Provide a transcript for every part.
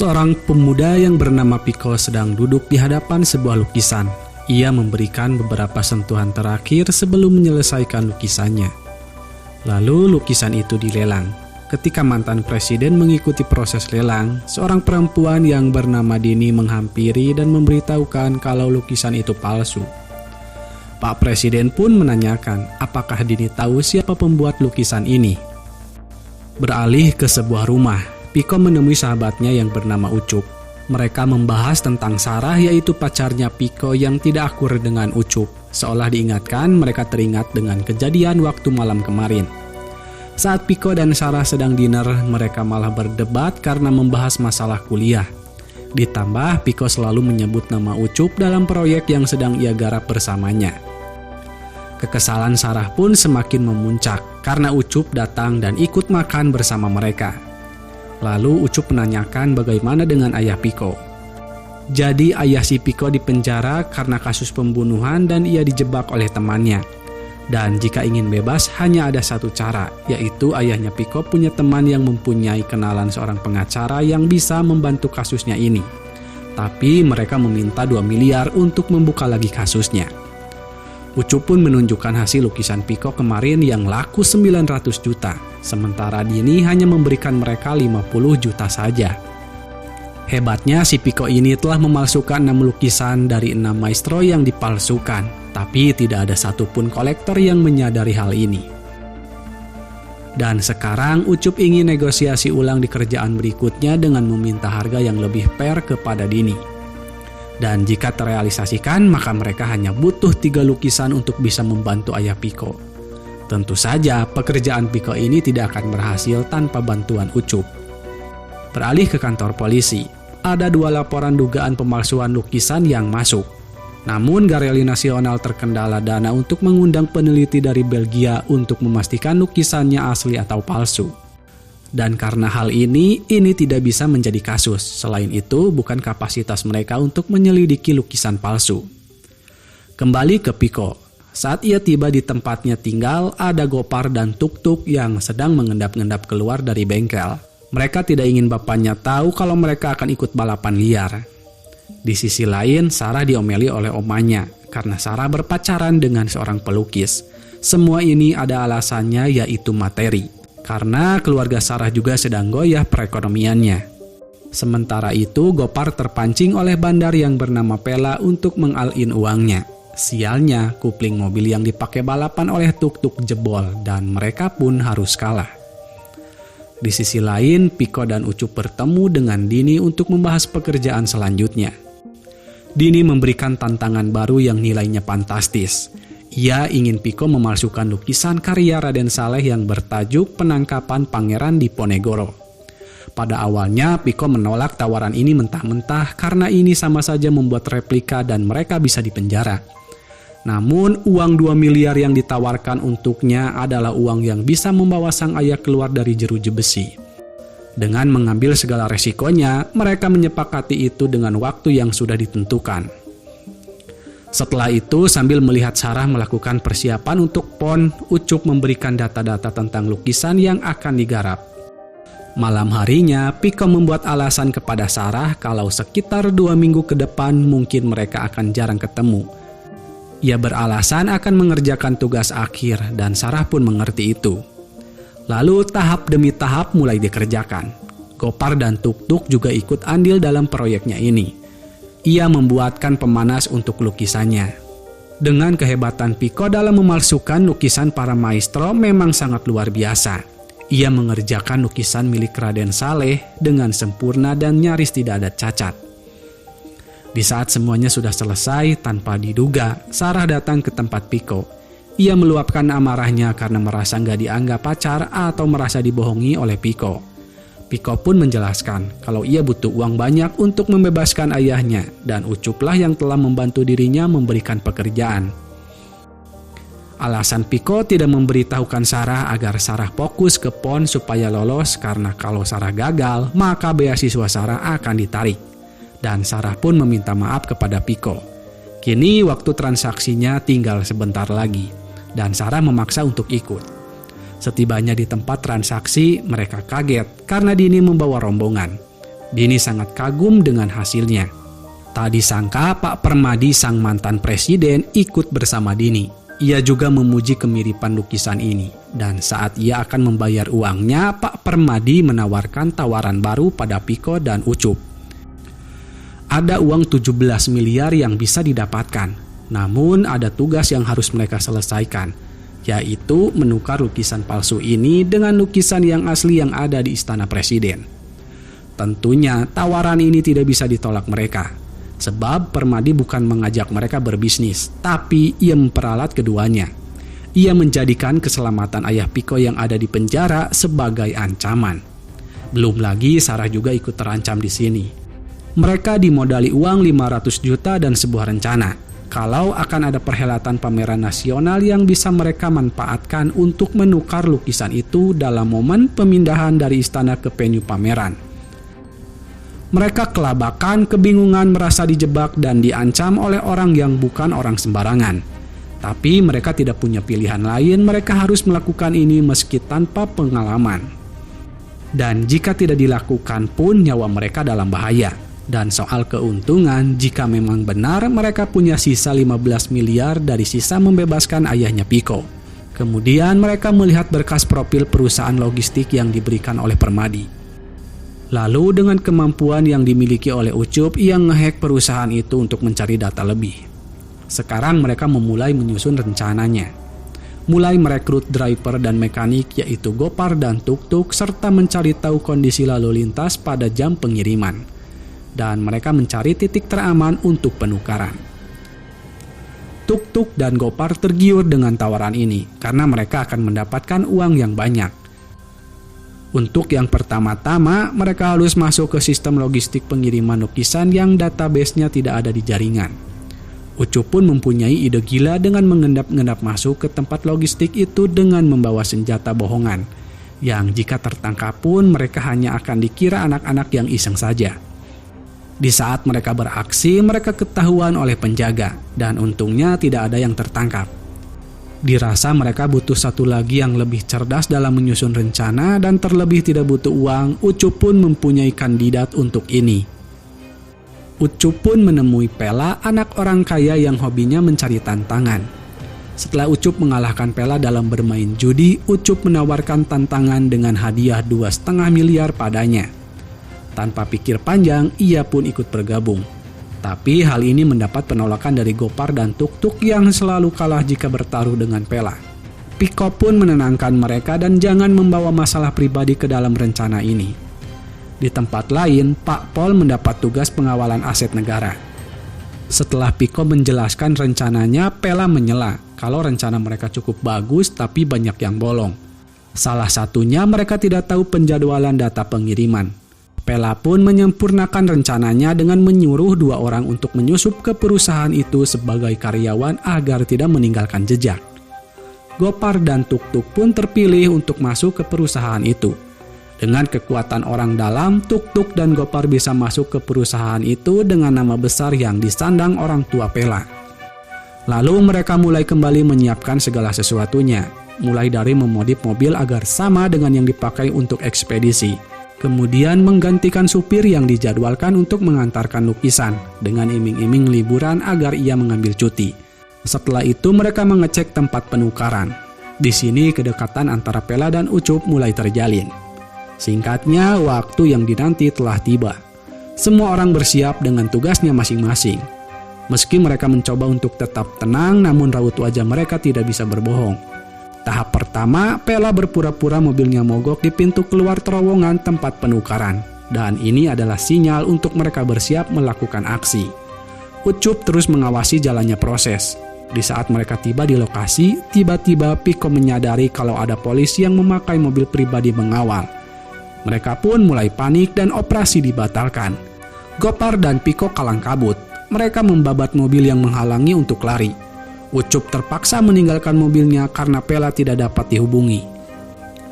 Seorang pemuda yang bernama Piko sedang duduk di hadapan sebuah lukisan. Ia memberikan beberapa sentuhan terakhir sebelum menyelesaikan lukisannya. Lalu lukisan itu dilelang. Ketika mantan presiden mengikuti proses lelang, seorang perempuan yang bernama Dini menghampiri dan memberitahukan kalau lukisan itu palsu. Pak Presiden pun menanyakan apakah Dini tahu siapa pembuat lukisan ini. Beralih ke sebuah rumah, Piko menemui sahabatnya yang bernama Ucup. Mereka membahas tentang Sarah, yaitu pacarnya Piko yang tidak akur dengan Ucup. Seolah diingatkan, mereka teringat dengan kejadian waktu malam kemarin. Saat Piko dan Sarah sedang dinner, mereka malah berdebat karena membahas masalah kuliah. Ditambah, Piko selalu menyebut nama Ucup dalam proyek yang sedang ia garap bersamanya. Kekesalan Sarah pun semakin memuncak karena Ucup datang dan ikut makan bersama mereka. Lalu Ucup menanyakan bagaimana dengan ayah Piko. Jadi ayah si Piko dipenjara karena kasus pembunuhan dan ia dijebak oleh temannya. Dan jika ingin bebas hanya ada satu cara, yaitu ayahnya Piko punya teman yang mempunyai kenalan seorang pengacara yang bisa membantu kasusnya ini. Tapi mereka meminta 2 miliar untuk membuka lagi kasusnya. Ucup pun menunjukkan hasil lukisan Piko kemarin yang laku 900 juta, sementara Dini hanya memberikan mereka 50 juta saja. Hebatnya si Piko ini telah memalsukan 6 lukisan dari 6 maestro yang dipalsukan, tapi tidak ada satupun kolektor yang menyadari hal ini. Dan sekarang Ucup ingin negosiasi ulang di kerjaan berikutnya dengan meminta harga yang lebih fair kepada Dini. Dan jika terrealisasikan, maka mereka hanya butuh 3 lukisan untuk bisa membantu ayah Piko. Tentu saja, pekerjaan Piko ini tidak akan berhasil tanpa bantuan Ucup. Beralih ke kantor polisi, ada 2 laporan dugaan pemalsuan lukisan yang masuk. Namun, Galeri Nasional terkendala dana untuk mengundang peneliti dari Belgia untuk memastikan lukisannya asli atau palsu. Dan karena hal ini tidak bisa menjadi kasus. Selain itu, bukan kapasitas mereka untuk menyelidiki lukisan palsu. Kembali ke Piko. Saat ia tiba di tempatnya tinggal, ada Gopar dan Tuk-Tuk yang sedang mengendap-endap keluar dari bengkel. Mereka tidak ingin bapaknya tahu kalau mereka akan ikut balapan liar. Di sisi lain, Sarah diomeli oleh omanya karena Sarah berpacaran dengan seorang pelukis. Semua ini ada alasannya, yaitu materi. Karena keluarga Sarah juga sedang goyah perekonomiannya. Sementara itu, Gopar terpancing oleh bandar yang bernama Pela untuk meng-all-in uangnya. Sialnya, kupling mobil yang dipakai balapan oleh Tuk-Tuk jebol dan mereka pun harus kalah. Di sisi lain, Piko dan Ucup bertemu dengan Dini untuk membahas pekerjaan selanjutnya. Dini memberikan tantangan baru yang nilainya fantastis. Ia ingin Piko memalsukan lukisan karya Raden Saleh yang bertajuk Penangkapan Pangeran Diponegoro. Pada awalnya, Piko menolak tawaran ini mentah-mentah karena ini sama saja membuat replika dan mereka bisa dipenjara. Namun, uang 2 miliar yang ditawarkan untuknya adalah uang yang bisa membawa sang ayah keluar dari jeruji besi. Dengan mengambil segala resikonya, mereka menyepakati itu dengan waktu yang sudah ditentukan. Setelah itu, sambil melihat Sarah melakukan persiapan untuk PON, Ucup memberikan data-data tentang lukisan yang akan digarap. Malam harinya, Piko membuat alasan kepada Sarah kalau sekitar 2 minggu ke depan mungkin mereka akan jarang ketemu. Ia beralasan akan mengerjakan tugas akhir dan Sarah pun mengerti itu. Lalu tahap demi tahap mulai dikerjakan. Gopar dan Tuk-Tuk juga ikut andil dalam proyeknya ini. Ia membuatkan pemanas untuk lukisannya. Dengan kehebatan Piko dalam memalsukan lukisan para maestro memang sangat luar biasa. Ia mengerjakan lukisan milik Raden Saleh dengan sempurna dan nyaris tidak ada cacat. Di saat semuanya sudah selesai, tanpa diduga, Sarah datang ke tempat Piko. Ia meluapkan amarahnya karena merasa nggak dianggap pacar atau merasa dibohongi oleh Piko. Piko pun menjelaskan kalau ia butuh uang banyak untuk membebaskan ayahnya dan Ucuplah yang telah membantu dirinya memberikan pekerjaan. Alasan Piko tidak memberitahukan Sarah agar Sarah fokus ke PON supaya lolos karena kalau Sarah gagal, maka beasiswa Sarah akan ditarik. Dan Sarah pun meminta maaf kepada Piko. Kini waktu transaksinya tinggal sebentar lagi dan Sarah memaksa untuk ikut. Setibanya di tempat transaksi, mereka kaget karena Dini membawa rombongan. Dini sangat kagum dengan hasilnya. Tak disangka Pak Permadi sang mantan presiden ikut bersama Dini. Ia juga memuji kemiripan lukisan ini. Dan saat ia akan membayar uangnya, Pak Permadi menawarkan tawaran baru pada Piko dan Ucup. Ada uang 17 miliar yang bisa didapatkan, namun ada tugas yang harus mereka selesaikan, yaitu menukar lukisan palsu ini dengan lukisan yang asli yang ada di Istana Presiden. Tentunya tawaran ini tidak bisa ditolak mereka, sebab Permadi bukan mengajak mereka berbisnis, tapi ia memperalat keduanya. Ia menjadikan keselamatan ayah Piko yang ada di penjara sebagai ancaman. Belum lagi Sarah juga ikut terancam di sini. Mereka dimodali uang 500 juta dan sebuah rencana kalau akan ada perhelatan pameran nasional yang bisa mereka manfaatkan untuk menukar lukisan itu dalam momen pemindahan dari istana ke venue pameran. Mereka kelabakan, kebingungan, merasa dijebak dan diancam oleh orang yang bukan orang sembarangan. Tapi mereka tidak punya pilihan lain, mereka harus melakukan ini meski tanpa pengalaman. Dan jika tidak dilakukan pun nyawa mereka dalam bahaya. Dan soal keuntungan, jika memang benar mereka punya sisa 15 miliar dari sisa membebaskan ayahnya Piko. Kemudian mereka melihat berkas profil perusahaan logistik yang diberikan oleh Permadi. Lalu dengan kemampuan yang dimiliki oleh Ucup, ia ngehack perusahaan itu untuk mencari data lebih. Sekarang mereka memulai menyusun rencananya. Mulai merekrut driver dan mekanik yaitu Gopar dan Tuk-Tuk serta mencari tahu kondisi lalu lintas pada jam pengiriman. Dan mereka mencari titik teraman untuk penukaran. Tuk-Tuk dan Gopar tergiur dengan tawaran ini karena mereka akan mendapatkan uang yang banyak. Untuk yang pertama-tama, mereka harus masuk ke sistem logistik pengiriman lukisan yang database-nya tidak ada di jaringan. Ucup pun mempunyai ide gila dengan mengendap-endap masuk ke tempat logistik itu dengan membawa senjata bohongan, yang jika tertangkap pun mereka hanya akan dikira anak-anak yang iseng saja. Di saat mereka beraksi, mereka ketahuan oleh penjaga, dan untungnya tidak ada yang tertangkap. Dirasa mereka butuh satu lagi yang lebih cerdas dalam menyusun rencana dan terlebih tidak butuh uang, Ucup pun mempunyai kandidat untuk ini. Ucup pun menemui Pela, anak orang kaya yang hobinya mencari tantangan. Setelah Ucup mengalahkan Pela dalam bermain judi, Ucup menawarkan tantangan dengan hadiah 2,5 miliar padanya. Tanpa pikir panjang, ia pun ikut bergabung. Tapi hal ini mendapat penolakan dari Gopar dan Tuk-Tuk yang selalu kalah jika bertaruh dengan Pela. Piko pun menenangkan mereka dan jangan membawa masalah pribadi ke dalam rencana ini. Di tempat lain, Pak Pol mendapat tugas pengawalan aset negara. Setelah Piko menjelaskan rencananya, Pela menyela kalau rencana mereka cukup bagus tapi banyak yang bolong. Salah satunya mereka tidak tahu penjadwalan data pengiriman. Pela pun menyempurnakan rencananya dengan menyuruh 2 orang untuk menyusup ke perusahaan itu sebagai karyawan agar tidak meninggalkan jejak. Gopar dan Tuk-Tuk pun terpilih untuk masuk ke perusahaan itu. Dengan kekuatan orang dalam, Tuk-Tuk dan Gopar bisa masuk ke perusahaan itu dengan nama besar yang disandang orang tua Pela. Lalu mereka mulai kembali menyiapkan segala sesuatunya, mulai dari memodif mobil agar sama dengan yang dipakai untuk ekspedisi. Kemudian menggantikan supir yang dijadwalkan untuk mengantarkan lukisan dengan iming-iming liburan agar ia mengambil cuti. Setelah itu mereka mengecek tempat penukaran. Di sini kedekatan antara Pela dan Ucup mulai terjalin. Singkatnya, waktu yang dinanti telah tiba. Semua orang bersiap dengan tugasnya masing-masing. Meski mereka mencoba untuk tetap tenang, namun raut wajah mereka tidak bisa berbohong. Tahap pertama, Pela berpura-pura mobilnya mogok di pintu keluar terowongan tempat penukaran. Dan ini adalah sinyal untuk mereka bersiap melakukan aksi. Ucup terus mengawasi jalannya proses. Di saat mereka tiba di lokasi, tiba-tiba Piko menyadari kalau ada polisi yang memakai mobil pribadi mengawal. Mereka pun mulai panik dan operasi dibatalkan. Gopar dan Piko kalang kabut. Mereka membabat mobil yang menghalangi untuk lari. Ucup terpaksa meninggalkan mobilnya karena Pela tidak dapat dihubungi.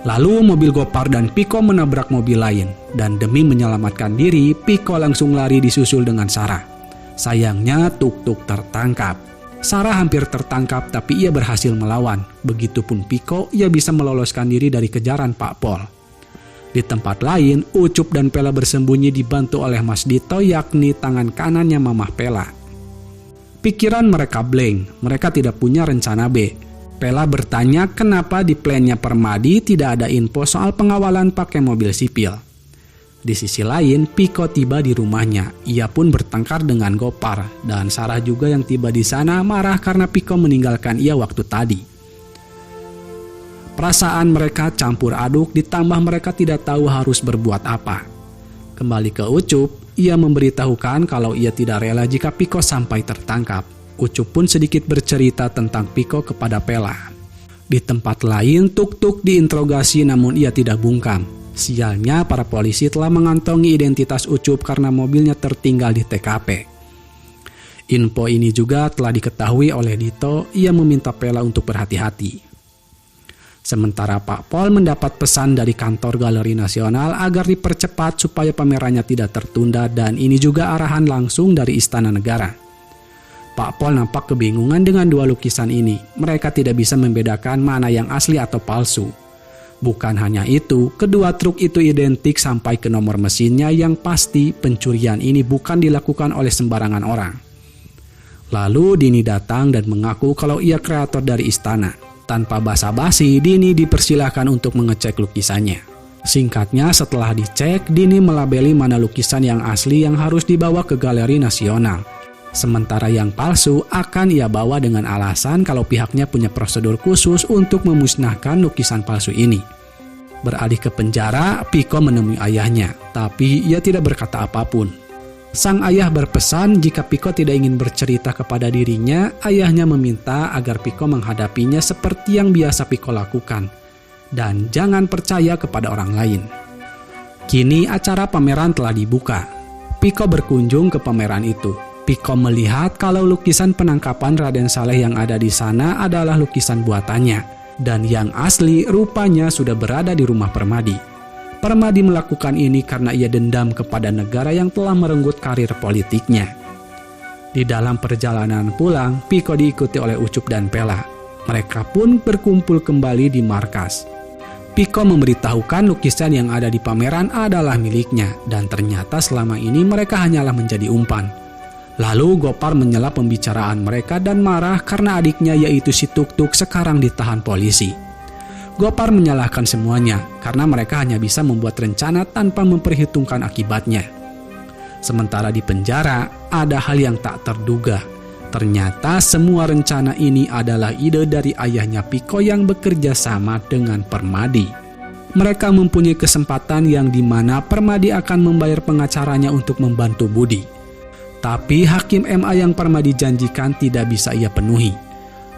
Lalu mobil Gopar dan Piko menabrak mobil lain. Dan demi menyelamatkan diri, Piko langsung lari disusul dengan Sarah. Sayangnya Tuk-Tuk tertangkap. Sarah hampir tertangkap tapi ia berhasil melawan. Begitupun Piko, ia bisa meloloskan diri dari kejaran Pak Pol. Di tempat lain, Ucup dan Pela bersembunyi dibantu oleh Mas Dito, yakni tangan kanannya Mamah Pela. Pikiran mereka blank, mereka tidak punya rencana B. Pela bertanya kenapa di plannya Permadi tidak ada info soal pengawalan pakai mobil sipil. Di sisi lain, Piko tiba di rumahnya. Ia pun bertengkar dengan Gopar, dan Sarah juga yang tiba di sana marah karena Piko meninggalkan ia waktu tadi. Perasaan mereka campur aduk, ditambah mereka tidak tahu harus berbuat apa. Kembali ke Ucup, ia memberitahukan kalau ia tidak rela jika Piko sampai tertangkap. Ucup pun sedikit bercerita tentang Piko kepada Pela. Di tempat lain, Tuk-Tuk diinterogasi namun ia tidak bungkam. Sialnya, para polisi telah mengantongi identitas Ucup karena mobilnya tertinggal di TKP. Info ini juga telah diketahui oleh Dito. Ia meminta Pela untuk berhati-hati. Sementara Pak Pol mendapat pesan dari kantor Galeri Nasional agar dipercepat supaya pamerannya tidak tertunda, dan ini juga arahan langsung dari Istana Negara. Pak Pol nampak kebingungan dengan dua lukisan ini. Mereka tidak bisa membedakan mana yang asli atau palsu. Bukan hanya itu, kedua truk itu identik sampai ke nomor mesinnya, yang pasti pencurian ini bukan dilakukan oleh sembarangan orang. Lalu Dini datang dan mengaku kalau ia kreator dari istana. Tanpa basa-basi, Dini dipersilahkan untuk mengecek lukisannya. Singkatnya, setelah dicek, Dini melabeli mana lukisan yang asli yang harus dibawa ke Galeri Nasional. Sementara yang palsu akan ia bawa dengan alasan kalau pihaknya punya prosedur khusus untuk memusnahkan lukisan palsu ini. Beralih ke penjara, Piko menemui ayahnya, tapi ia tidak berkata apapun. Sang ayah berpesan jika Piko tidak ingin bercerita kepada dirinya, ayahnya meminta agar Piko menghadapinya seperti yang biasa Piko lakukan, dan jangan percaya kepada orang lain. Kini acara pameran telah dibuka. Piko berkunjung ke pameran itu. Piko melihat kalau lukisan penangkapan Raden Saleh yang ada di sana adalah lukisan buatannya, dan yang asli rupanya sudah berada di rumah Permadi. Permadi melakukan ini karena ia dendam kepada negara yang telah merenggut karir politiknya. Di dalam perjalanan pulang, Piko diikuti oleh Ucup dan Pela. Mereka pun berkumpul kembali di markas. Piko memberitahukan lukisan yang ada di pameran adalah miliknya, dan ternyata selama ini mereka hanyalah menjadi umpan. Lalu Gopar menyela pembicaraan mereka dan marah karena adiknya yaitu si Tuk-Tuk sekarang ditahan polisi. Gopar menyalahkan semuanya karena mereka hanya bisa membuat rencana tanpa memperhitungkan akibatnya. Sementara di penjara, ada hal yang tak terduga. Ternyata semua rencana ini adalah ide dari ayahnya Piko yang bekerja sama dengan Permadi. Mereka mempunyai kesempatan yang dimana Permadi akan membayar pengacaranya untuk membantu Budi. Tapi Hakim MA yang Permadi janjikan tidak bisa ia penuhi.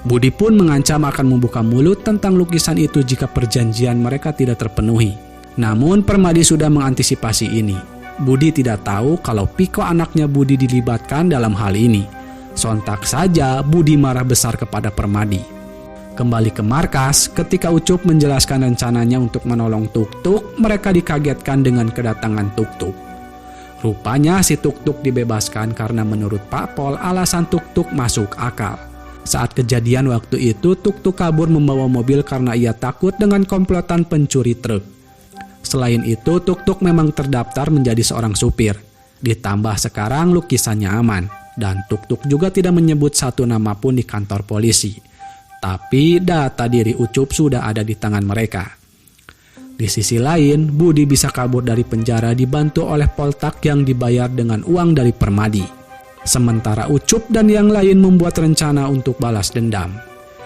Budi pun mengancam akan membuka mulut tentang lukisan itu jika perjanjian mereka tidak terpenuhi. Namun Permadi sudah mengantisipasi ini. Budi tidak tahu kalau Piko anaknya Budi dilibatkan dalam hal ini. Sontak saja Budi marah besar kepada Permadi. Kembali ke markas, ketika Ucup menjelaskan rencananya untuk menolong Tuk-Tuk, mereka dikagetkan dengan kedatangan Tuk-Tuk. Rupanya si Tuk-Tuk dibebaskan karena menurut Pak Pol alasan Tuk-Tuk masuk akal. Saat kejadian waktu itu, Tuk-Tuk kabur membawa mobil karena ia takut dengan komplotan pencuri truk. Selain itu, Tuk-Tuk memang terdaftar menjadi seorang supir. Ditambah sekarang lukisannya aman, dan Tuk-Tuk juga tidak menyebut satu nama pun di kantor polisi. Tapi data diri Ucup sudah ada di tangan mereka. Di sisi lain, Budi bisa kabur dari penjara dibantu oleh Poltak yang dibayar dengan uang dari Permadi. Sementara Ucup dan yang lain membuat rencana untuk balas dendam.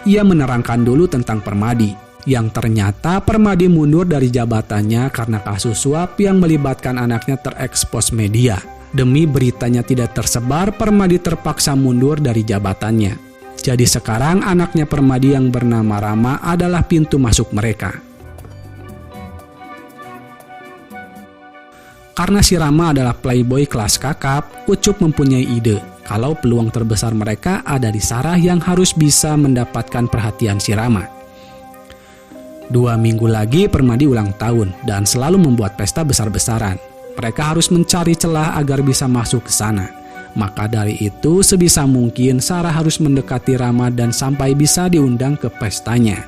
Ia menerangkan dulu tentang Permadi, yang ternyata Permadi mundur dari jabatannya karena kasus suap yang melibatkan anaknya terekspos media. Demi beritanya tidak tersebar, Permadi terpaksa mundur dari jabatannya. Jadi sekarang anaknya Permadi yang bernama Rama adalah pintu masuk mereka. Karena si Rama adalah playboy kelas kakap, Ucup mempunyai ide kalau peluang terbesar mereka ada di Sarah yang harus bisa mendapatkan perhatian si Rama. 2 minggu lagi Permadi ulang tahun dan selalu membuat pesta besar-besaran. Mereka harus mencari celah agar bisa masuk ke sana. Maka dari itu sebisa mungkin Sarah harus mendekati Rama dan sampai bisa diundang ke pestanya.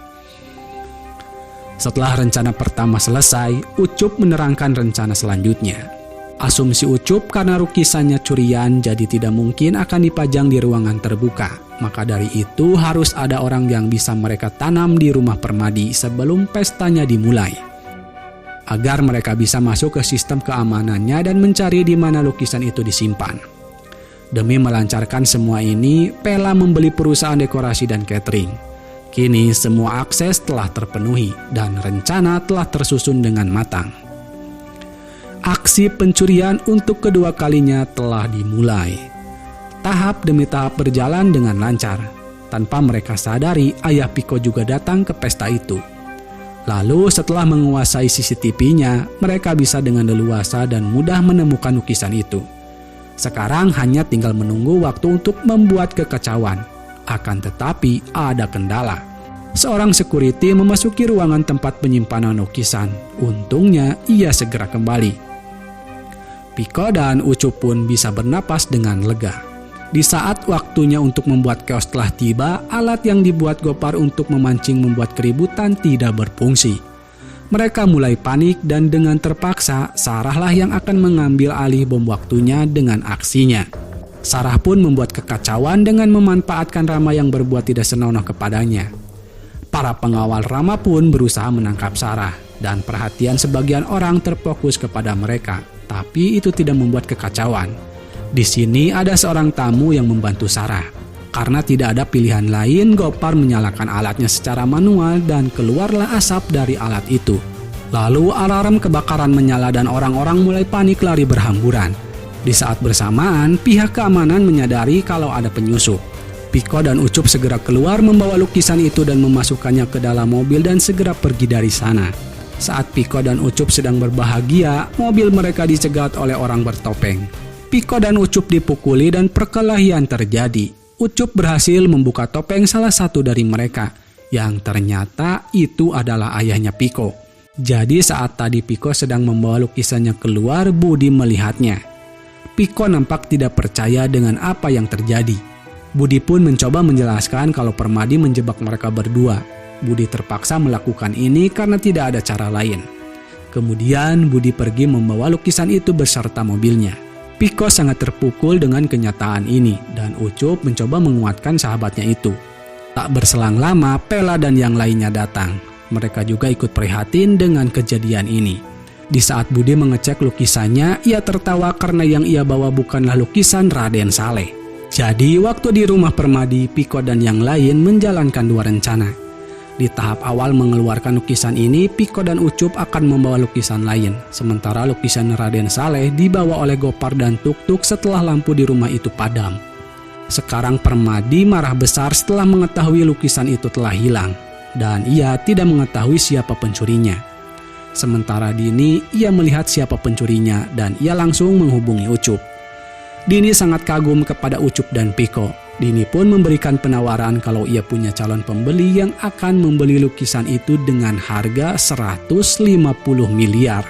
Setelah rencana pertama selesai, Ucup menerangkan rencana selanjutnya. Asumsi Ucup karena lukisannya curian jadi tidak mungkin akan dipajang di ruangan terbuka. Maka dari itu harus ada orang yang bisa mereka tanam di rumah Permadi sebelum pestanya dimulai. Agar mereka bisa masuk ke sistem keamanannya dan mencari di mana lukisan itu disimpan. Demi melancarkan semua ini, Pela membeli perusahaan dekorasi dan catering. Kini semua akses telah terpenuhi dan rencana telah tersusun dengan matang. Aksi pencurian untuk kedua kalinya telah dimulai. Tahap demi tahap berjalan dengan lancar. Tanpa mereka sadari, ayah Piko juga datang ke pesta itu. Lalu setelah menguasai CCTV-nya, mereka bisa dengan leluasa dan mudah menemukan lukisan itu. Sekarang hanya tinggal menunggu waktu untuk membuat kekacauan. Akan tetapi ada kendala. Seorang security memasuki ruangan tempat penyimpanan lukisan. Untungnya ia segera kembali. Piko dan Ucup pun bisa bernapas dengan lega. Di saat waktunya untuk membuat chaos telah tiba, alat yang dibuat Gopar untuk memancing membuat keributan tidak berfungsi. Mereka mulai panik dan dengan terpaksa, Sarahlah yang akan mengambil alih bom waktunya dengan aksinya. Sarah pun membuat kekacauan dengan memanfaatkan Rama yang berbuat tidak senonoh kepadanya. Para pengawal Rama pun berusaha menangkap Sarah dan perhatian sebagian orang terfokus kepada mereka. Tapi itu tidak membuat kekacauan. Di sini ada seorang tamu yang membantu Sarah. Karena tidak ada pilihan lain, Gopar menyalakan alatnya secara manual dan keluarlah asap dari alat itu. Lalu alarm kebakaran menyala dan orang-orang mulai panik lari berhamburan. Di saat bersamaan, pihak keamanan menyadari kalau ada penyusup. Piko dan Ucup segera keluar membawa lukisan itu dan memasukkannya ke dalam mobil dan segera pergi dari sana. Saat Piko dan Ucup sedang berbahagia, mobil mereka dicegat oleh orang bertopeng. Piko dan Ucup dipukuli dan perkelahian terjadi. Ucup berhasil membuka topeng salah satu dari mereka, yang ternyata itu adalah ayahnya Piko. Jadi saat tadi Piko sedang membawa lukisannya keluar, Budi melihatnya. Piko nampak tidak percaya dengan apa yang terjadi. Budi pun mencoba menjelaskan kalau Permadi menjebak mereka berdua. Budi terpaksa melakukan ini karena tidak ada cara lain. Kemudian Budi pergi membawa lukisan itu beserta mobilnya. Piko sangat terpukul dengan kenyataan ini dan Ucup mencoba menguatkan sahabatnya itu. Tak berselang lama, Pela dan yang lainnya datang. Mereka juga ikut prihatin dengan kejadian ini. Di saat Budi mengecek lukisannya, ia tertawa karena yang ia bawa bukanlah lukisan Raden Saleh. Jadi waktu di rumah Permadi, Piko dan yang lain menjalankan dua rencana. Di tahap awal mengeluarkan lukisan ini, Piko dan Ucup akan membawa lukisan lain. Sementara lukisan Raden Saleh dibawa oleh Gopar dan Tuk-Tuk setelah lampu di rumah itu padam. Sekarang Permadi marah besar setelah mengetahui lukisan itu telah hilang. Dan ia tidak mengetahui siapa pencurinya. Sementara Dini, ia melihat siapa pencurinya dan ia langsung menghubungi Ucup. Dini sangat kagum kepada Ucup dan Piko. Dini pun memberikan penawaran kalau ia punya calon pembeli yang akan membeli lukisan itu dengan harga 150 miliar.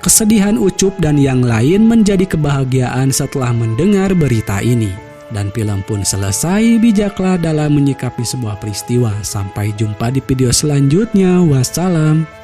Kesedihan Ucup dan yang lain menjadi kebahagiaan setelah mendengar berita ini. Dan film pun selesai. Bijaklah dalam menyikapi sebuah peristiwa. Sampai jumpa di video selanjutnya. Wassalam.